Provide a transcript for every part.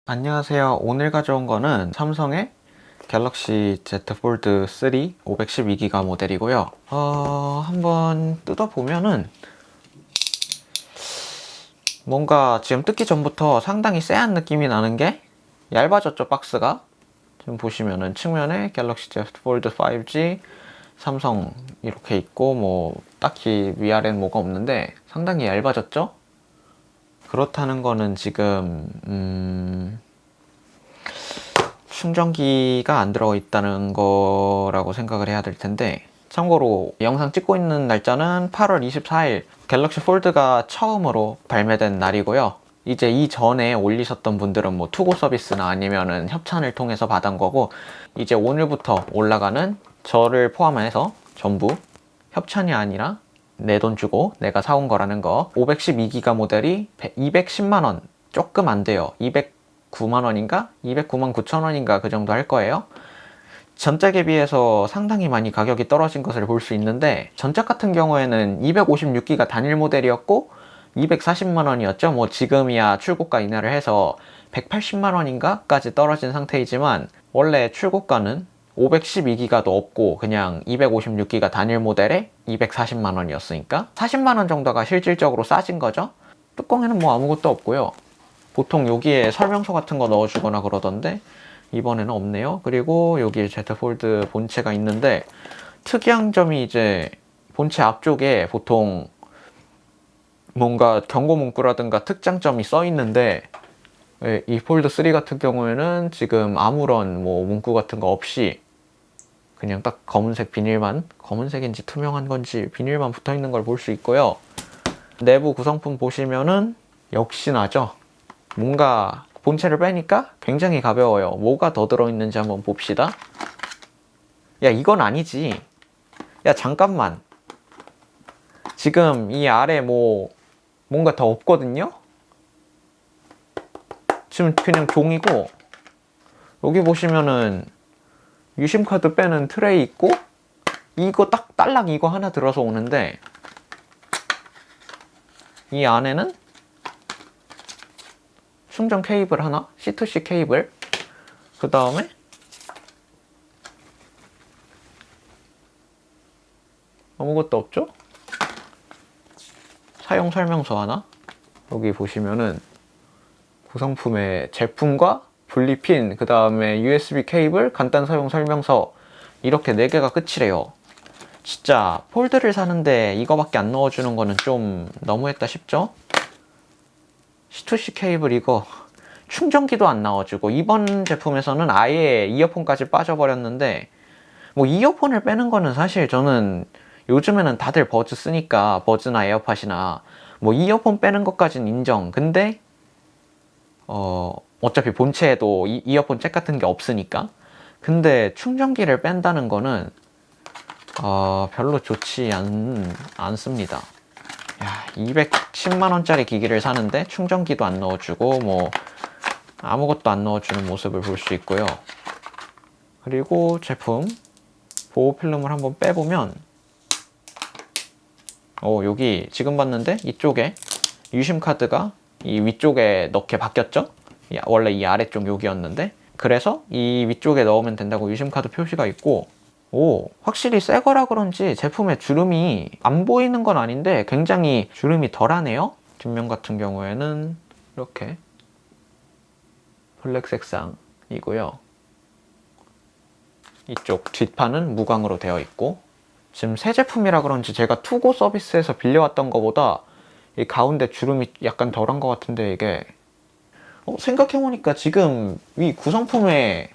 안녕하세요. 오늘 가져온 거는 삼성의 갤럭시 Z 폴드 3 512기가 모델이고요. 한번 뜯어보면은 뭔가 지금 뜯기 전부터 상당히 쎄한 느낌이 나는 게 얇아졌죠, 박스가. 지금 보시면은 측면에 갤럭시 Z 폴드 5G 삼성 이렇게 있고 뭐 딱히 위아래는 뭐가 없는데 상당히 얇아졌죠? 그렇다는 거는 지금 충전기가 안 들어있다는 거라고 생각을 해야 될 텐데, 참고로 영상 찍고 있는 날짜는 8월 24일 갤럭시 폴드가 처음으로 발매된 날이고요. 이제 이전에 올리셨던 분들은 뭐 투고 서비스나 아니면은 협찬을 통해서 받은 거고, 이제 오늘부터 올라가는 저를 포함해서 전부 협찬이 아니라 내 돈 주고 내가 사온 거라는 거. 512기가 모델이 210만원 조금 안 돼요. 209만원인가? 209만 9천원인가 그 정도 할 거예요. 전작에 비해서 상당히 많이 가격이 떨어진 것을 볼 수 있는데, 전작 같은 경우에는 256기가 단일 모델이었고 240만원이었죠. 뭐 지금이야 출고가 인하를 해서 180만원인가 까지 떨어진 상태이지만, 원래 출고가는 512기가도 없고 그냥 256기가 단일 모델에 240만원이었으니까 40만원 정도가 실질적으로 싸진 거죠. 뚜껑에는 뭐 아무것도 없고요. 보통 여기에 설명서 같은 거 넣어주거나 그러던데 이번에는 없네요. 그리고 여기 Z 폴드 본체가 있는데, 특이한 점이 이제 본체 앞쪽에 보통 뭔가 경고 문구라든가 특장점이 써 있는데, 이 폴드 3 같은 경우에는 지금 아무런 뭐 문구 같은 거 없이 그냥 딱 검은색 비닐만, 검은색인지 투명한 건지 비닐만 붙어 있는 걸 볼 수 있고요. 내부 구성품 보시면은 역시나죠. 뭔가 본체를 빼니까 굉장히 가벼워요. 뭐가 더 들어있는지 한번 봅시다. 야, 이건 아니지. 야, 잠깐만. 지금 이 아래 뭔가 더 없거든요? 지금 그냥 종이고, 여기 보시면은 유심카드 빼는 트레이 있고, 이거 딱 딸랑 이거 하나 들어서 오는데, 이 안에는 충전 케이블 하나, C2C 케이블, 그 다음에 아무것도 없죠? 사용 설명서 하나, 여기 보시면은 구성품의 제품과 분리핀, 그 다음에 USB 케이블, 간단 사용 설명서, 이렇게 4개가 끝이래요. 진짜 폴드를 사는데 이거밖에 안 넣어주는 거는 좀 너무했다 싶죠? C2C 케이블 이거 충전기도 안 나와주고, 이번 제품에서는 아예 이어폰까지 빠져버렸는데, 뭐 이어폰을 빼는 거는 사실 저는 요즘에는 다들 버즈 쓰니까 버즈나 에어팟이나 뭐 이어폰 빼는 것까진 인정. 근데 어차피 본체에도 이어폰 잭 같은 게 없으니까. 근데 충전기를 뺀다는 거는 별로 좋지 않습니다. 야, 210만원짜리 기기를 사는데 충전기도 안 넣어주고 뭐 아무것도 안 넣어주는 모습을 볼 수 있고요. 그리고 제품 보호 필름을 한번 빼보면, 여기 지금 봤는데 이쪽에 유심 카드가 이 위쪽에 넣게 바뀌었죠? 원래 이 아래쪽 여기였는데, 그래서 이 위쪽에 넣으면 된다고 유심 카드 표시가 있고, 확실히 새 거라 그런지 제품에 주름이 안 보이는 건 아닌데 굉장히 주름이 덜하네요. 뒷면 같은 경우에는 이렇게 블랙 색상이고요. 이쪽 뒷판은 무광으로 되어 있고, 지금 새 제품이라 그런지 제가 투고 서비스에서 빌려왔던 것보다 이 가운데 주름이 약간 덜한 것 같은데, 이게 생각해보니까 지금 위 구성품에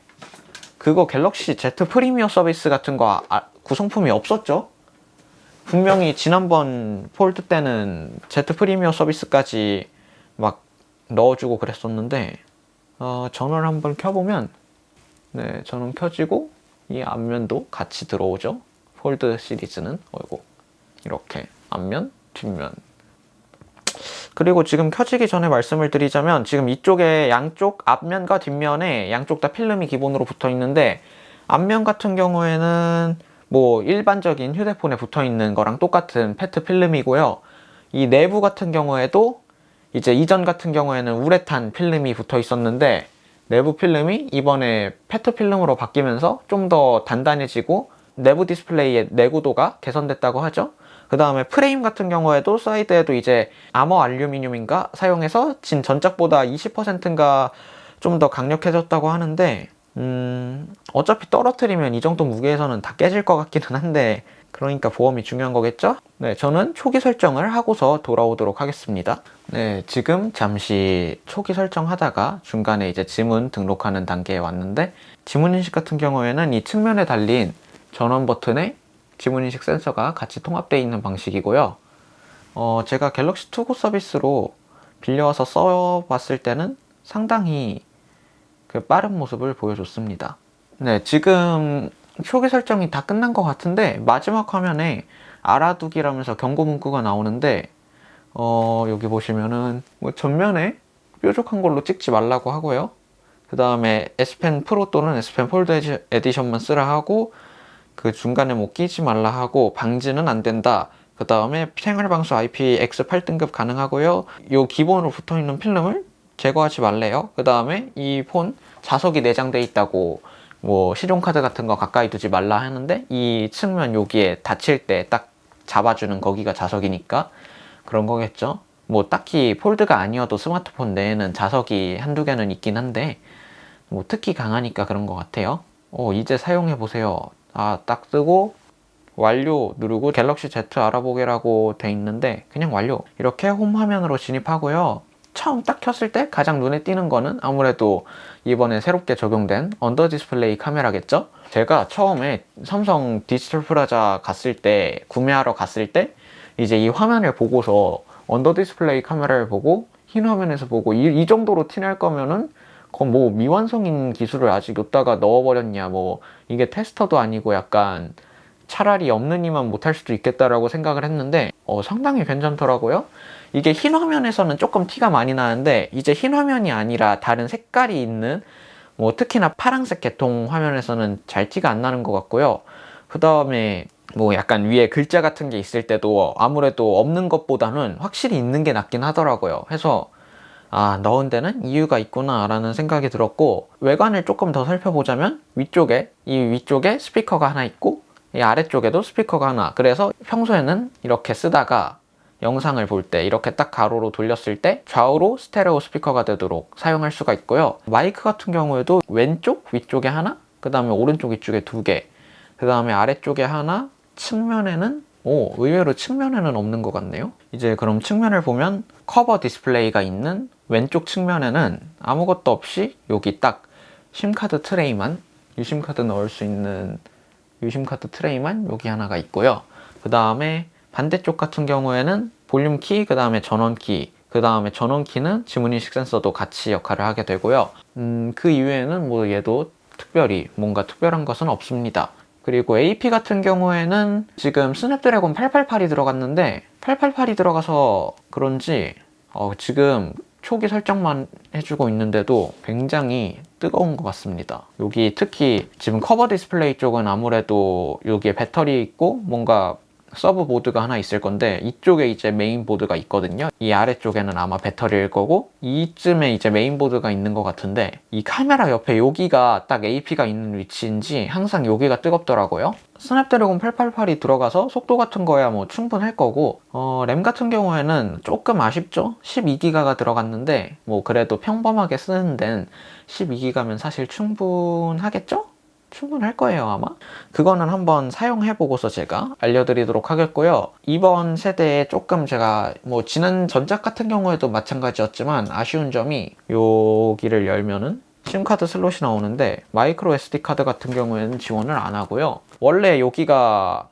그거 갤럭시 Z 프리미어 서비스 같은 거 구성품이 없었죠? 분명히 지난번 폴드 때는 Z 프리미어 서비스까지 막 넣어주고 그랬었는데, 전원을 한번 켜보면, 네, 전원 켜지고 이 앞면도 같이 들어오죠? 폴드 시리즈는 이렇게 앞면, 뒷면. 그리고 지금 켜지기 전에 말씀을 드리자면, 지금 이쪽에 양쪽 앞면과 뒷면에 양쪽 다 필름이 기본으로 붙어 있는데, 앞면 같은 경우에는 뭐 일반적인 휴대폰에 붙어 있는 거랑 똑같은 페트 필름이고요. 이 내부 같은 경우에도 이제 이전 같은 경우에는 우레탄 필름이 붙어 있었는데, 내부 필름이 이번에 페트 필름으로 바뀌면서 좀 더 단단해지고 내부 디스플레이의 내구도가 개선됐다고 하죠. 그 다음에 프레임 같은 경우에도 사이드에도 이제 아머 알루미늄인가 사용해서 진 전작보다 20%인가 좀 더 강력해졌다고 하는데 어차피 떨어뜨리면 이 정도 무게에서는 다 깨질 것 같기는 한데, 그러니까 보험이 중요한 거겠죠? 네, 저는 초기 설정을 하고서 돌아오도록 하겠습니다. 네, 지금 잠시 초기 설정하다가 중간에 이제 지문 등록하는 단계에 왔는데, 지문인식 같은 경우에는 이 측면에 달린 전원 버튼에 지문인식 센서가 같이 통합되어 있는 방식이고요. 제가 갤럭시 투고 서비스로 빌려와서 써봤을 때는 상당히 빠른 모습을 보여줬습니다. 네, 지금 초기 설정이 다 끝난 것 같은데 마지막 화면에 알아두기라면서 경고 문구가 나오는데, 여기 보시면은 뭐 전면에 뾰족한 걸로 찍지 말라고 하고요. 그 다음에 S펜 프로 또는 S펜 폴드 에디션만 쓰라 하고, 그 중간에 뭐 끼지 말라 하고, 방지는 안 된다. 그 다음에 생활방수 IPX 8등급 가능하고요. 요 기본으로 붙어있는 필름을 제거하지 말래요. 그 다음에 이 폰 자석이 내장돼 있다고, 뭐 신용카드 같은 거 가까이 두지 말라 하는데, 이 측면 여기에 닫힐 때 딱 잡아주는 거기가 자석이니까 그런 거겠죠. 뭐 딱히 폴드가 아니어도 스마트폰 내에는 자석이 한두 개는 있긴 한데, 뭐 특히 강하니까 그런 것 같아요. 이제 사용해 보세요. 딱 뜨고 완료 누르고 갤럭시 Z 알아보기라고 돼 있는데 그냥 완료. 이렇게 홈 화면으로 진입하고요. 처음 딱 켰을 때 가장 눈에 띄는 거는 아무래도 이번에 새롭게 적용된 언더 디스플레이 카메라겠죠? 제가 처음에 삼성 디지털 프라자 갔을 때, 구매하러 갔을 때 이제 이 화면을 보고서 언더 디스플레이 카메라를 보고 흰 화면에서 보고 이 정도로 티낼 거면은 그건 뭐 미완성인 기술을 아직 여기다가 넣어버렸냐, 뭐 이게 테스터도 아니고 약간 차라리 없는 이만 못할 수도 있겠다라고 생각을 했는데 상당히 괜찮더라고요. 이게 흰 화면에서는 조금 티가 많이 나는데 이제 흰 화면이 아니라 다른 색깔이 있는, 뭐 특히나 파란색 계통 화면에서는 잘 티가 안 나는 것 같고요. 그 다음에 뭐 약간 위에 글자 같은 게 있을 때도 아무래도 없는 것보다는 확실히 있는 게 낫긴 하더라고요. 해서 넣은 데는 이유가 있구나 라는 생각이 들었고, 외관을 조금 더 살펴보자면 이 위쪽에 스피커가 하나 있고 이 아래쪽에도 스피커가 하나, 그래서 평소에는 이렇게 쓰다가 영상을 볼 때 이렇게 딱 가로로 돌렸을 때 좌우로 스테레오 스피커가 되도록 사용할 수가 있고요. 마이크 같은 경우에도 왼쪽 위쪽에 하나, 그 다음에 오른쪽 위쪽에 두 개, 그 다음에 아래쪽에 하나, 측면에는 의외로 측면에는 없는 것 같네요. 이제 그럼 측면을 보면 커버 디스플레이가 있는 왼쪽 측면에는 아무것도 없이 여기 딱 심카드 트레이만, 유심카드 넣을 수 있는 유심카드 트레이만 여기 하나가 있고요. 그 다음에 반대쪽 같은 경우에는 볼륨 키, 그 다음에 전원 키, 그 다음에 전원 키는 지문인식 센서도 같이 역할을 하게 되고요. 그 이외에는 뭐 얘도 특별히 뭔가 특별한 것은 없습니다. 그리고 AP 같은 경우에는 지금 스냅드래곤 888이 들어갔는데 888이 들어가서 그런지 지금 초기 설정만 해주고 있는데도 굉장히 뜨거운 것 같습니다. 여기 특히 지금 커버 디스플레이 쪽은 아무래도 여기에 배터리 있고 뭔가 서브 보드가 하나 있을 건데, 이쪽에 이제 메인 보드가 있거든요. 이 아래쪽에는 아마 배터리일 거고 이쯤에 이제 메인 보드가 있는 것 같은데, 이 카메라 옆에 여기가 딱 AP가 있는 위치인지 항상 여기가 뜨겁더라고요. 스냅드래곤 888이 들어가서 속도 같은 거야 뭐 충분할 거고, 램 같은 경우에는 조금 아쉽죠. 12기가가 들어갔는데 뭐 그래도 평범하게 쓰는 데는 12기가면 사실 충분하겠죠? 충분할 거예요 아마. 그거는 한번 사용해보고서 제가 알려드리도록 하겠고요. 이번 세대에 조금 제가 뭐 지난 전작 같은 경우에도 마찬가지였지만 아쉬운 점이, 여기를 열면은 심카드 슬롯이 나오는데 마이크로 SD 카드 같은 경우에는 지원을 안 하고요. 원래 여기가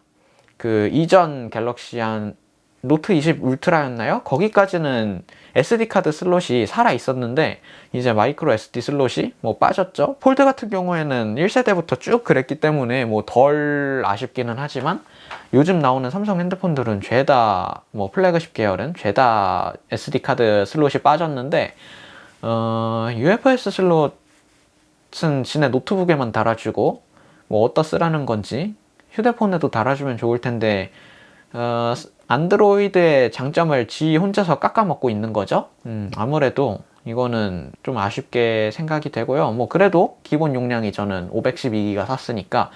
그 이전 갤럭시 한 노트 20 울트라였나요? 거기까지는 SD카드 슬롯이 살아 있었는데 이제 마이크로 SD 슬롯이 뭐 빠졌죠. 폴드 같은 경우에는 1세대부터 쭉 그랬기 때문에 뭐 덜 아쉽기는 하지만, 요즘 나오는 삼성 핸드폰들은 죄다 뭐 플래그십 계열은 죄다 SD카드 슬롯이 빠졌는데, UFS 슬롯은 지네 노트북에만 달아주고 뭐 어디다 쓰라는 건지 휴대폰에도 달아주면 좋을 텐데 안드로이드의 장점을 지 혼자서 깎아먹고 있는 거죠. 아무래도 이거는 좀 아쉽게 생각이 되고요. 뭐 그래도 기본 용량이 저는 512기가 샀으니까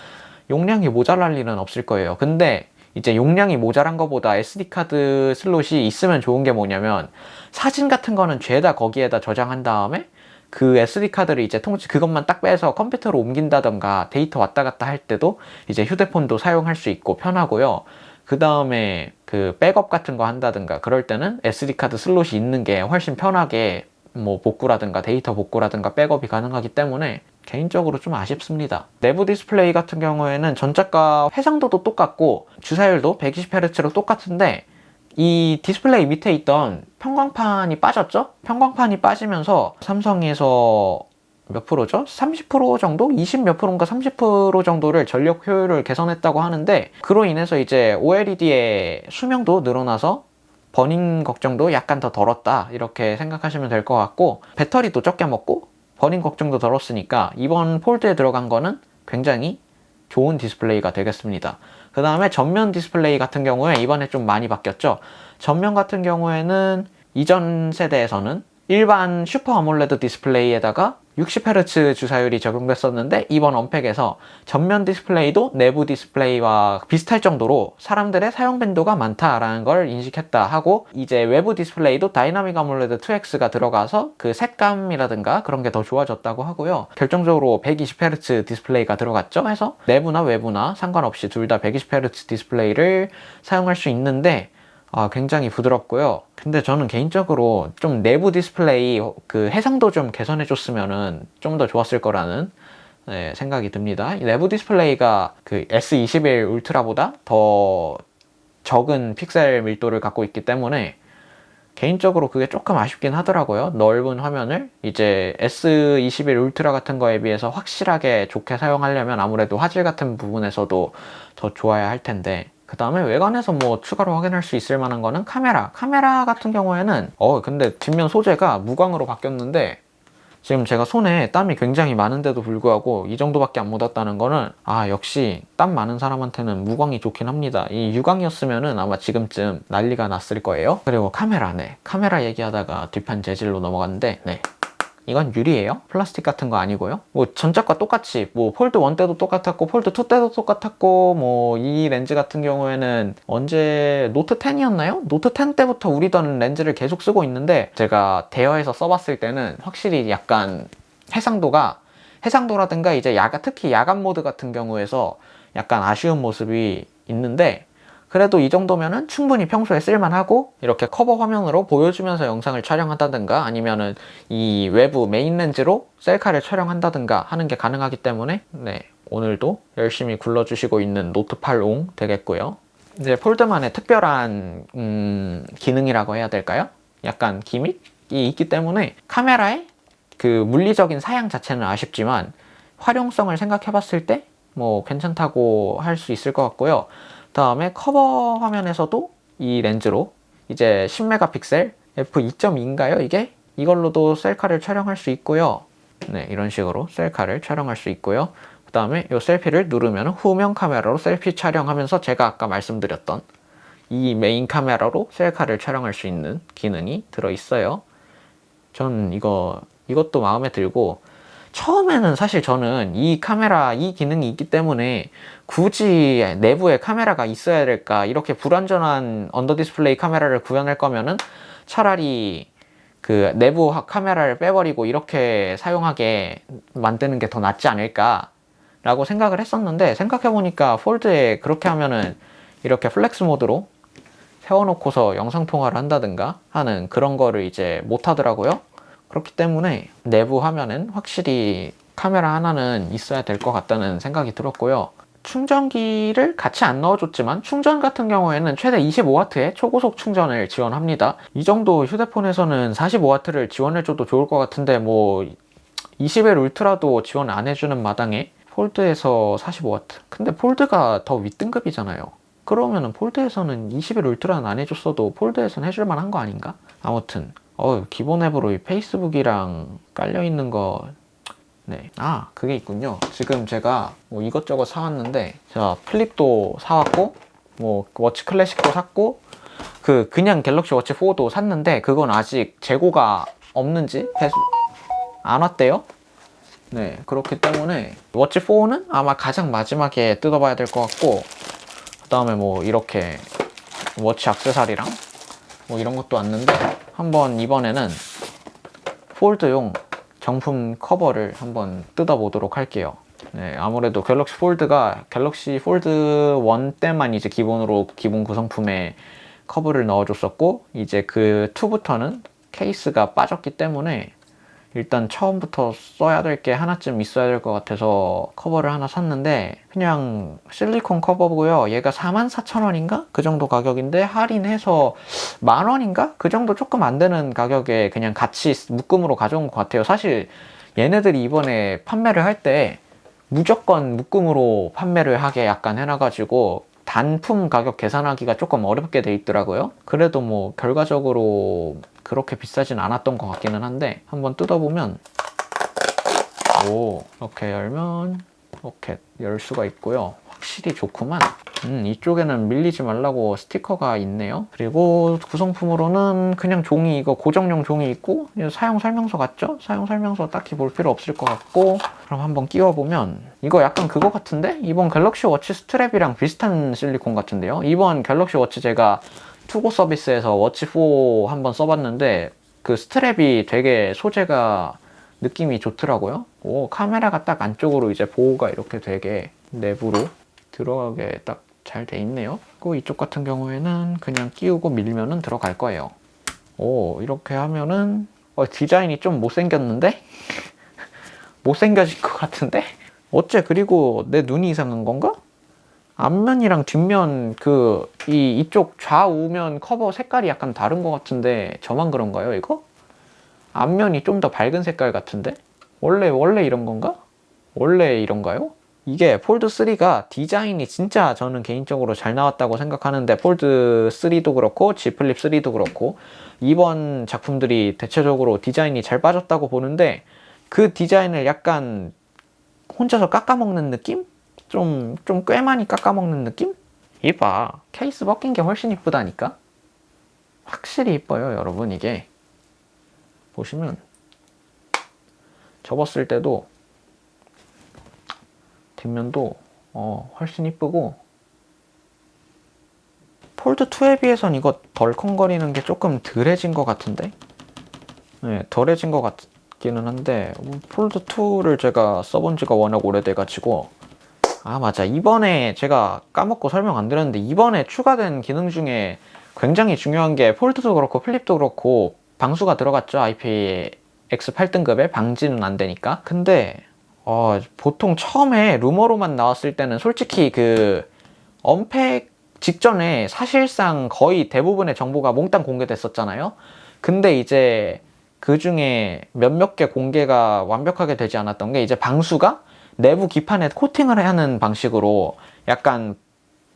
용량이 모자랄 일은 없을 거예요. 근데 이제 용량이 모자란 것보다 SD카드 슬롯이 있으면 좋은 게 뭐냐면 사진 같은 거는 죄다 거기에다 저장한 다음에 그 SD카드를 이제 그것만 딱 빼서 컴퓨터로 옮긴다던가 데이터 왔다 갔다 할 때도 이제 휴대폰도 사용할 수 있고 편하고요. 그 다음에 그 백업 같은 거 한다든가 그럴 때는 SD카드 슬롯이 있는 게 훨씬 편하게 뭐 복구라든가 데이터 복구라든가 백업이 가능하기 때문에 개인적으로 좀 아쉽습니다. 내부 디스플레이 같은 경우에는 전작과 해상도도 똑같고 주사율도 120Hz로 똑같은데 이 디스플레이 밑에 있던 편광판이 빠졌죠? 편광판이 빠지면서 삼성에서 몇 프로죠? 30% 정도? 20 몇 프로인가 30% 정도를 전력 효율을 개선했다고 하는데 그로 인해서 이제 OLED의 수명도 늘어나서 버닝 걱정도 약간 더 덜었다 이렇게 생각하시면 될 것 같고 배터리도 적게 먹고 버닝 걱정도 덜었으니까 이번 폴드에 들어간 거는 굉장히 좋은 디스플레이가 되겠습니다. 그 다음에 전면 디스플레이 같은 경우에 이번에 좀 많이 바뀌었죠. 전면 같은 경우에는 이전 세대에서는 일반 슈퍼 아몰레드 디스플레이에다가 60Hz 주사율이 적용됐었는데 이번 언팩에서 전면 디스플레이도 내부 디스플레이와 비슷할 정도로 사람들의 사용 빈도가 많다라는 걸 인식했다 하고 이제 외부 디스플레이도 다이나믹 아몰레드 2X가 들어가서 그 색감이라든가 그런 게 더 좋아졌다고 하고요. 결정적으로 120Hz 디스플레이가 들어갔죠. 해서 내부나 외부나 상관없이 둘 다 120Hz 디스플레이를 사용할 수 있는데 굉장히 부드럽고요. 근데 저는 개인적으로 좀 내부 디스플레이 그 해상도 좀 개선해 줬으면은 좀 더 좋았을 거라는 생각이 듭니다. 이 내부 디스플레이가 그 S21 울트라보다 더 적은 픽셀 밀도를 갖고 있기 때문에 개인적으로 그게 조금 아쉽긴 하더라고요. 넓은 화면을 이제 S21 울트라 같은 거에 비해서 확실하게 좋게 사용하려면 아무래도 화질 같은 부분에서도 더 좋아야 할 텐데 그 다음에 외관에서 뭐 추가로 확인할 수 있을 만한 거는 카메라 같은 경우에는 근데 뒷면 소재가 무광으로 바뀌었는데 지금 제가 손에 땀이 굉장히 많은데도 불구하고 이 정도밖에 안 묻었다는 거는 역시 땀 많은 사람한테는 무광이 좋긴 합니다. 이 유광이었으면은 아마 지금쯤 난리가 났을 거예요. 그리고 카메라 얘기하다가 뒷판 재질로 넘어갔는데 이건 유리예요. 플라스틱 같은 거 아니고요. 뭐 전작과 똑같이 뭐 폴드 1 때도 똑같았고 폴드 2 때도 똑같았고 뭐 이 렌즈 같은 경우에는 언제 노트 10이었나요? 노트 10 때부터 우리던 렌즈를 계속 쓰고 있는데 제가 대여해서 써봤을 때는 확실히 약간 해상도라든가 이제 특히 야간 모드 같은 경우에서 약간 아쉬운 모습이 있는데 그래도 이 정도면은 충분히 평소에 쓸만하고 이렇게 커버 화면으로 보여주면서 영상을 촬영한다든가 아니면은 이 외부 메인 렌즈로 셀카를 촬영한다든가 하는 게 가능하기 때문에 오늘도 열심히 굴러주시고 있는 노트 8옹 되겠고요. 이제 폴드만의 특별한 기능이라고 해야 될까요? 약간 기믹이 있기 때문에 카메라의 그 물리적인 사양 자체는 아쉽지만 활용성을 생각해 봤을 때 뭐 괜찮다고 할 수 있을 것 같고요. 다음에 커버 화면에서도 이 렌즈로 이제 10메가픽셀 f2.2인가요 이게? 이걸로도 셀카를 촬영할 수 있고요. 이런 식으로 셀카를 촬영할 수 있고요. 그 다음에 이 셀피를 누르면 후면 카메라로 셀피 촬영하면서 제가 아까 말씀드렸던 이 메인 카메라로 셀카를 촬영할 수 있는 기능이 들어있어요. 전 이것도 마음에 들고 처음에는 사실 저는 이 기능이 있기 때문에 굳이 내부에 카메라가 있어야 될까 이렇게 불완전한 언더 디스플레이 카메라를 구현할 거면은 차라리 그 내부 카메라를 빼버리고 이렇게 사용하게 만드는 게 더 낫지 않을까 라고 생각을 했었는데 생각해보니까 폴드에 그렇게 하면은 이렇게 플렉스 모드로 세워놓고서 영상통화를 한다든가 하는 그런 거를 이제 못 하더라고요. 그렇기 때문에 내부 화면엔 확실히 카메라 하나는 있어야 될 것 같다는 생각이 들었고요. 충전기를 같이 안 넣어줬지만 충전 같은 경우에는 최대 25W의 초고속 충전을 지원합니다. 이 정도 휴대폰에서는 45W를 지원해줘도 좋을 것 같은데 뭐 21 울트라도 지원 안 해주는 마당에 폴드에서 45W. 근데 폴드가 더 윗등급이잖아요. 그러면은 폴드에서는 21 울트라는 안 해줬어도 폴드에서는 해줄 만한 거 아닌가? 아무튼 기본 앱으로 이 페이스북이랑 깔려있는 거 그게 있군요. 지금 제가 뭐 이것저것 사왔는데 제가 플립도 사왔고 뭐 워치 클래식도 샀고 그냥 갤럭시 워치 4도 샀는데 그건 아직 재고가 없는지 안 왔대요. 네, 그렇기 때문에 워치 4는 아마 가장 마지막에 뜯어봐야 될 것 같고, 그 다음에 뭐 이렇게 워치 액세서리랑 뭐 이런 것도 왔는데, 한번 이번에는 폴드용 정품 커버를 한번 뜯어보도록 할게요. 네, 아무래도 갤럭시 폴드가 갤럭시 폴드 1 때만 이제 기본으로 기본 구성품에 커버를 넣어줬었고, 이제 그 2부터는 케이스가 빠졌기 때문에 일단 처음부터 써야 될 게 하나쯤 있어야 될 것 같아서 커버를 하나 샀는데, 그냥 실리콘 커버고요. 얘가 44,000원인가? 그 정도 가격인데 할인해서 만원인가? 그 정도 조금 안 되는 가격에 그냥 같이 묶음으로 가져온 것 같아요. 사실 얘네들이 이번에 판매를 할 때 무조건 묶음으로 판매를 하게 약간 해놔가지고 단품 가격 계산하기가 조금 어렵게 돼 있더라고요. 그래도 뭐 결과적으로 그렇게 비싸진 않았던 것 같기는 한데, 한번 뜯어보면 오, 이렇게 열면 이렇게 열 수가 있고요. 확실히 좋구만. 이쪽에는 밀리지 말라고 스티커가 있네요. 그리고 구성품으로는 그냥 종이, 이거 고정용 종이 있고, 사용 설명서 같죠? 사용 설명서 딱히 볼 필요 없을 것 같고, 그럼 한번 끼워보면 이거 약간 그거 같은데? 이번 갤럭시 워치 스트랩이랑 비슷한 실리콘 같은데요? 이번 갤럭시 워치 제가 투고 서비스에서 워치 4 한번 써봤는데 그 스트랩이 되게 소재가 느낌이 좋더라고요. 오, 카메라가 딱 안쪽으로 이제 보호가 이렇게 되게 내부로 들어가게 딱 잘 돼 있네요. 그리고 이쪽 같은 경우에는 그냥 끼우고 밀면은 들어갈 거예요. 오, 이렇게 하면은 디자인이 좀 못생겼는데? 못생겨진 것 같은데? 어째, 그리고 내 눈이 이상한 건가? 앞면이랑 뒷면 이쪽 좌우면 커버 색깔이 약간 다른 것 같은데 저만 그런가요, 이거? 앞면이 좀 더 밝은 색깔 같은데? 원래 이런 건가? 원래 이런가요? 이게 폴드 3가 디자인이 진짜 저는 개인적으로 잘 나왔다고 생각하는데, 폴드 3도 그렇고 G 플립 3도 그렇고 이번 작품들이 대체적으로 디자인이 잘 빠졌다고 보는데, 그 디자인을 약간 혼자서 깎아먹는 느낌? 좀 꽤 많이 깎아먹는 느낌? 이봐, 케이스 벗긴 게 훨씬 이쁘다니까? 확실히 이뻐요, 여러분. 이게 보시면 접었을 때도 뒷면도 훨씬 이쁘고, 폴드 2에 비해선 이거 덜컹거리는 게 조금 덜해진 것 같은데? 네, 덜해진 것 같기는 한데, 폴드 2를 제가 써본 지가 워낙 오래돼가지고. 아, 맞아. 이번에 제가 까먹고 설명 안 드렸는데, 이번에 추가된 기능 중에 굉장히 중요한 게 폴드도 그렇고 플립도 그렇고 방수가 들어갔죠. IPX 8등급에 방지는 안 되니까. 근데 보통 처음에 루머로만 나왔을 때는 솔직히 그 언팩 직전에 사실상 거의 대부분의 정보가 몽땅 공개됐었잖아요. 근데 이제 그 중에 몇몇 개 공개가 완벽하게 되지 않았던 게, 이제 방수가 내부 기판에 코팅을 하는 방식으로 약간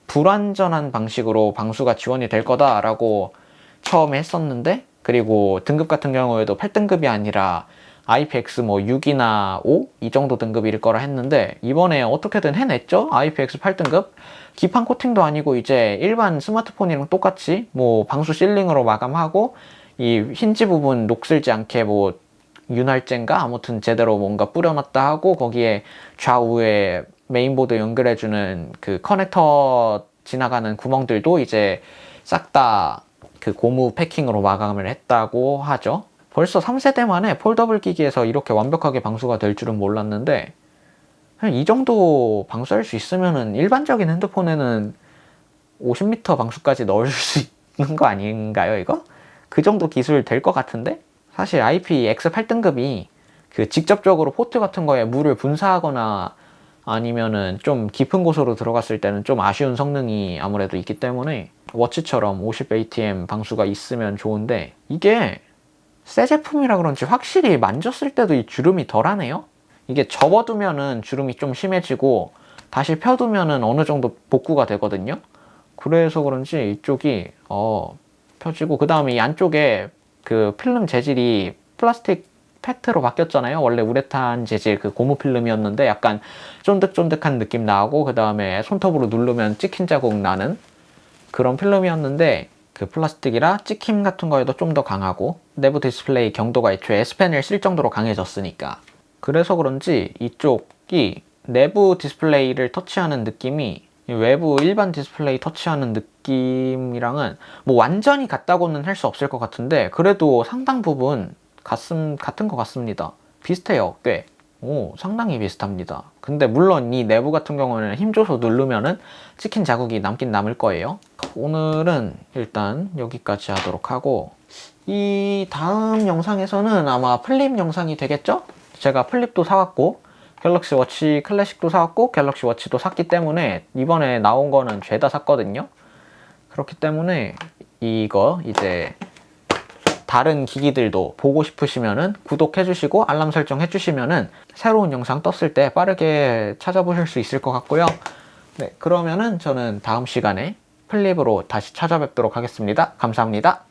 불완전한 방식으로 방수가 지원이 될 거다라고 처음에 했었는데, 그리고 등급 같은 경우에도 8등급이 아니라 IPX 뭐 6이나 5? 이 정도 등급일 거라 했는데, 이번에 어떻게든 해냈죠? IPX 8등급? 기판 코팅도 아니고 이제 일반 스마트폰이랑 똑같이 뭐 방수 실링으로 마감하고, 이 힌지 부분 녹슬지 않게 뭐 윤활제인가? 아무튼 제대로 뭔가 뿌려놨다 하고, 거기에 좌우에 메인보드 연결해주는 그 커넥터 지나가는 구멍들도 이제 싹 다 그 고무 패킹으로 마감을 했다고 하죠. 벌써 3세대 만에 폴더블 기기에서 이렇게 완벽하게 방수가 될 줄은 몰랐는데, 그냥 이 정도 방수할 수 있으면은 일반적인 핸드폰에는 50m 방수까지 넣을 수 있는 거 아닌가요, 이거? 그 정도 기술 될 것 같은데? 사실 IPX 8등급이 그 직접적으로 포트 같은 거에 물을 분사하거나 아니면은 좀 깊은 곳으로 들어갔을 때는 좀 아쉬운 성능이 아무래도 있기 때문에 워치처럼 50ATM 방수가 있으면 좋은데, 이게 새 제품이라 그런지 확실히 만졌을 때도 이 주름이 덜하네요. 이게 접어두면은 주름이 좀 심해지고 다시 펴두면은 어느 정도 복구가 되거든요. 그래서 그런지 이쪽이 펴지고, 그 다음에 이 안쪽에 그 필름 재질이 플라스틱 페트로 바뀌었잖아요. 원래 우레탄 재질 그 고무 필름이었는데 약간 쫀득쫀득한 느낌 나고, 그 다음에 손톱으로 누르면 찍힌 자국 나는 그런 필름이었는데, 그 플라스틱이라 찍힘 같은 거에도 좀 더 강하고 내부 디스플레이 경도가 애초에 S펜을 쓸 정도로 강해졌으니까. 그래서 그런지 이쪽이 내부 디스플레이를 터치하는 느낌이 외부 일반 디스플레이 터치하는 느낌이랑은 뭐 완전히 같다고는 할 수 없을 것 같은데 그래도 상당 부분 같은 것 같습니다. 비슷해요, 꽤. 오, 상당히 비슷합니다. 근데 물론 이 내부 같은 경우는 힘줘서 누르면은 찍힌 자국이 남긴 남을 거예요. 오늘은 일단 여기까지 하도록 하고, 이 다음 영상에서는 아마 플립 영상이 되겠죠? 제가 플립도 사왔고 갤럭시 워치 클래식도 사왔고 갤럭시 워치도 샀기 때문에 이번에 나온 거는 죄다 샀거든요. 그렇기 때문에 이거 이제 다른 기기들도 보고 싶으시면은 구독해 주시고 알람 설정 해 주시면은 새로운 영상 떴을 때 빠르게 찾아보실 수 있을 것 같고요. 네, 그러면은 저는 다음 시간에 플립으로 다시 찾아뵙도록 하겠습니다. 감사합니다.